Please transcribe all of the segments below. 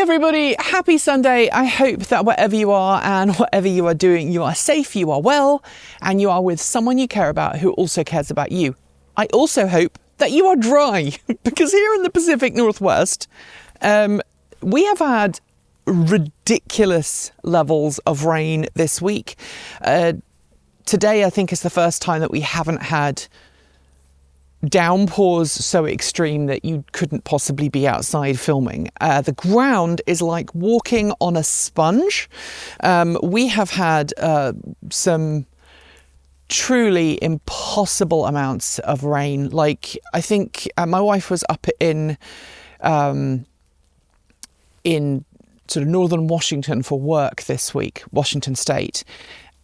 Hey everybody, happy Sunday. I hope that wherever you are and whatever you are doing, you are safe, you are well, and you are with someone you care about who also cares about you. I also hope that you are dry, because here in the Pacific Northwest, we have had ridiculous levels of rain this week. Today, I think, is the first time that we haven't had downpours so extreme that you couldn't possibly be outside filming. The ground is like walking on a sponge. We have had some truly impossible amounts of rain. Like, I think my wife was up in sort of northern Washington for work this week, Washington State,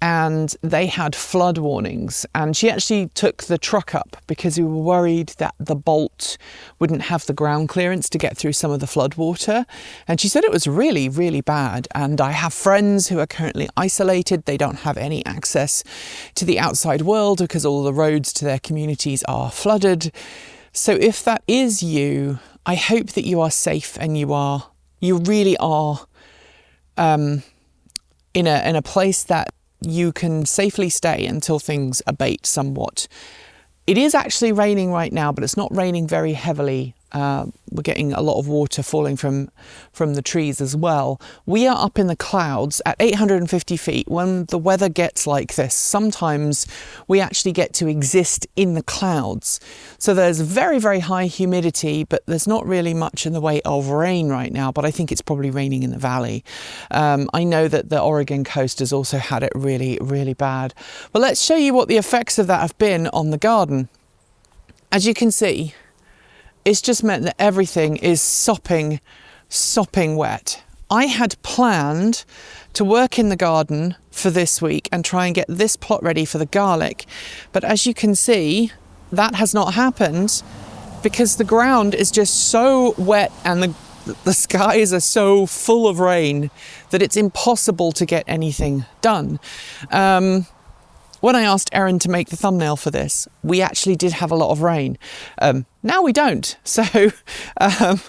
and they had flood warnings, and she actually took the truck up because we were worried that the bolt wouldn't have the ground clearance to get through some of the flood water. And she said it was really, really bad. And I have friends who are currently isolated. They don't have any access to the outside world because all the roads to their communities are flooded. So if that is you, I hope that you are safe and you really are in a place that you can safely stay until things abate somewhat. It is actually raining right now, but it's not raining very heavily. We're getting a lot of water falling from the trees as well. We are up in the clouds at 850 feet. When the weather gets like this, sometimes we actually get to exist in the clouds. So there's very, very high humidity, but there's not really much in the way of rain right now, but I think it's probably raining in the valley. I know that the Oregon coast has also had it really, really bad. But let's show you what the effects of that have been on the garden. As you can see, it's just meant that everything is sopping wet. I had planned to work in the garden for this week and try and get this plot ready for the garlic. But as you can see, that has not happened because the ground is just so wet and the skies are so full of rain that it's impossible to get anything done. When I asked Erin to make the thumbnail for this, we actually did have a lot of rain. Now we don't, so there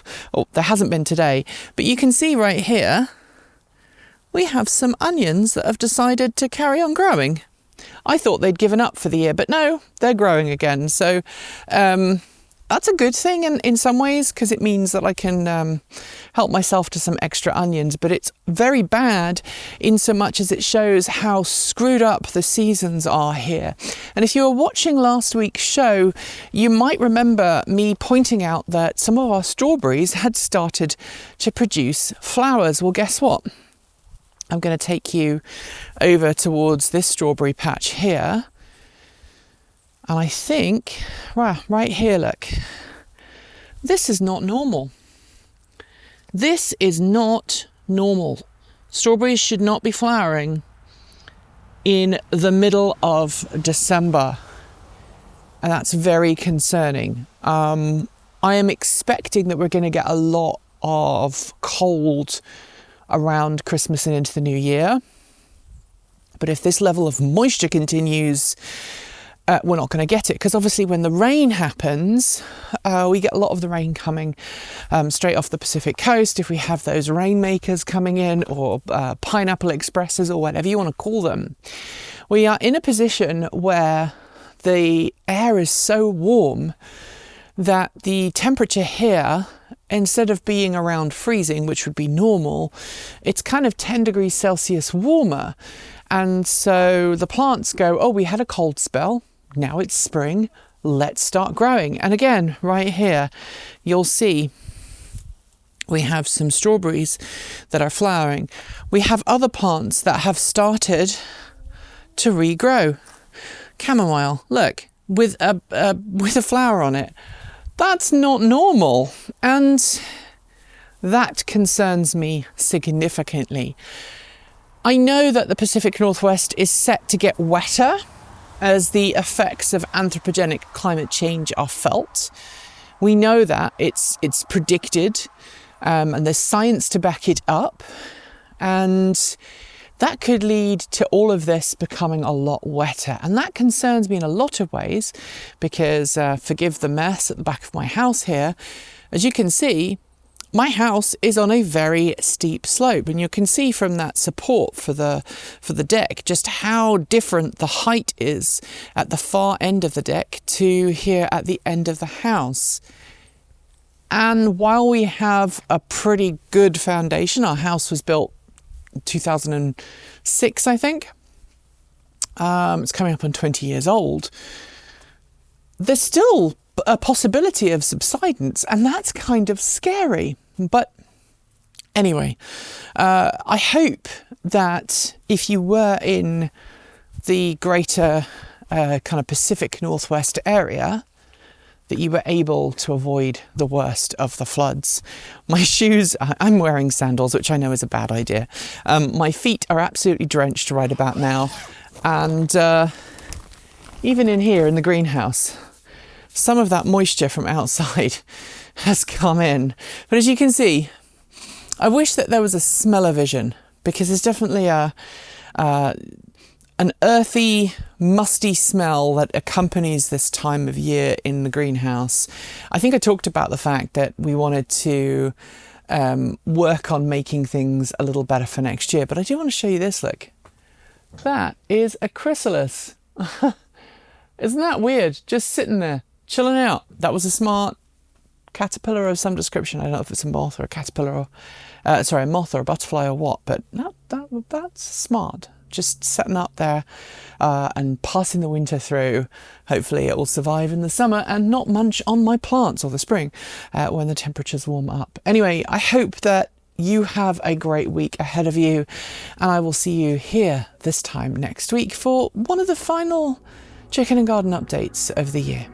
hasn't been today. But you can see right here, we have some onions that have decided to carry on growing. I thought they'd given up for the year, but no, they're growing again. So that's a good thing in some ways, because it means that I can help myself to some extra onions. But it's very bad in so much as it shows how screwed up the seasons are here. And if you were watching last week's show, you might remember me pointing out that some of our strawberries had started to produce flowers. Well, guess what? I'm going to take you over towards this strawberry patch here. And I think, right here, look, this is not normal. This is not normal. Strawberries should not be flowering in the middle of December. And that's very concerning. I am expecting that we're going to get a lot of cold around Christmas and into the new year. But if this level of moisture continues, we're not going to get it, because obviously when the rain happens, we get a lot of the rain coming straight off the Pacific coast. If we have those rainmakers coming in, or pineapple expresses, or whatever you want to call them, we are in a position where the air is so warm that the temperature here, instead of being around freezing, which would be normal, it's kind of 10 degrees Celsius warmer. And so the plants go, oh, we had a cold spell. Now it's spring, let's start growing. And again, right here, you'll see we have some strawberries that are flowering. We have other plants that have started to regrow. Chamomile, look, with a flower on it. That's not normal. And that concerns me significantly. I know that the Pacific Northwest is set to get wetter as the effects of anthropogenic climate change are felt. We know that it's predicted, and there's science to back it up. And that could lead to all of this becoming a lot wetter. And that concerns me in a lot of ways, because forgive the mess at the back of my house here. As you can see, My house is on a very steep slope, and you can see from that support for the deck just how different the height is at the far end of the deck to here at the end of the house. And while we have a pretty good foundation, our house was built in 2006, I think. It's coming up on 20 years old. There's still a possibility of subsidence, and that's kind of scary. But anyway, I hope that if you were in the greater kind of Pacific Northwest area, that you were able to avoid the worst of the floods. My shoes, I'm wearing sandals, which I know is a bad idea. My feet are absolutely drenched right about now. And even in here in the greenhouse, some of that moisture from outside has come in. But as you can see, I wish that there was a smell-o-vision, because there's definitely an earthy, musty smell that accompanies this time of year in the greenhouse. I think I talked about the fact that we wanted to work on making things a little better for next year. But I do want to show you this, look. That is a chrysalis. Isn't that weird? Just sitting there, chilling out. That was a smart caterpillar of some description. I don't know if it's a moth or a caterpillar or, a moth or a butterfly or what, but that's smart. Just setting up there and passing the winter through. Hopefully it will survive in the summer and not munch on my plants, or the spring when the temperatures warm up. Anyway, I hope that you have a great week ahead of you, and I will see you here this time next week for one of the final chicken and garden updates of the year.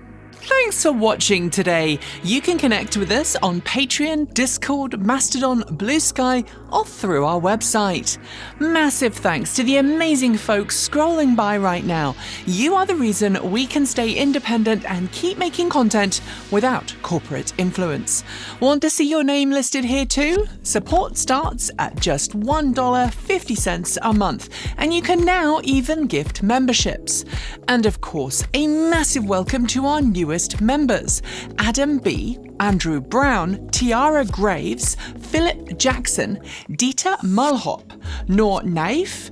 Thanks for watching today. You can connect with us on Patreon, Discord, Mastodon, Blue Sky, or through our website. Massive thanks to the amazing folks scrolling by right now. You are the reason we can stay independent and keep making content without corporate influence. Want to see your name listed here too? Support starts at just $1.50 a month, and you can now even gift memberships. And of course, a massive welcome to our newest members: Adam B, Andrew Brown, Tiara Graves, Philip Jackson, Dieter Mulhop, Noor Naif,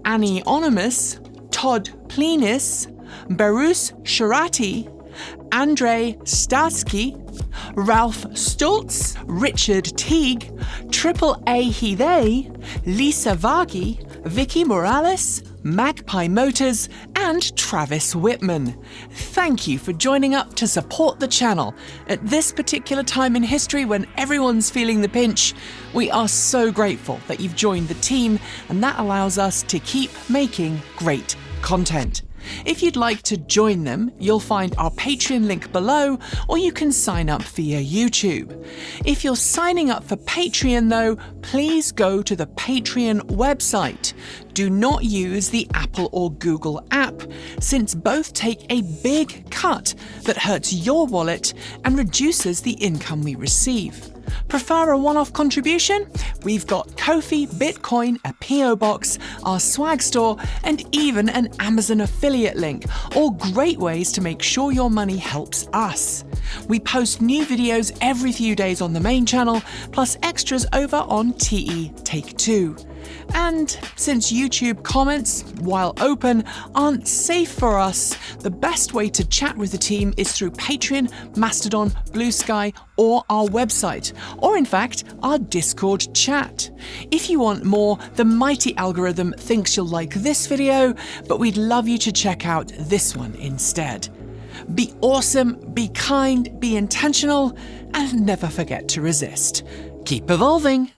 Annie Onimus, Todd Plenis, Barus Sharati, Andrei Starsky, Ralph Stultz, Richard Teague, Triple A He They, Lisa Vargi, Vicky Morales, Magpie Motors, and Travis Whitman. Thank you for joining up to support the channel. At this particular time in history when everyone's feeling the pinch, we are so grateful that you've joined the team, and that allows us to keep making great content. If you'd like to join them, you'll find our Patreon link below, or you can sign up via YouTube. If you're signing up for Patreon though, please go to the Patreon website. Do not use the Apple or Google app, since both take a big cut that hurts your wallet and reduces the income we receive. Prefer a one-off contribution? We've got Ko-fi, Bitcoin, a PO box, our swag store, and even an Amazon affiliate link, all great ways to make sure your money helps us. We post new videos every few days on the main channel, plus extras over on TE Take 2. And since YouTube comments, while open, aren't safe for us, the best way to chat with the team is through Patreon, Mastodon, Blue Sky, or our website, or in fact, our Discord chat. If you want more, the mighty algorithm thinks you'll like this video, but we'd love you to check out this one instead. Be awesome, be kind, be intentional, and never forget to resist. Keep evolving.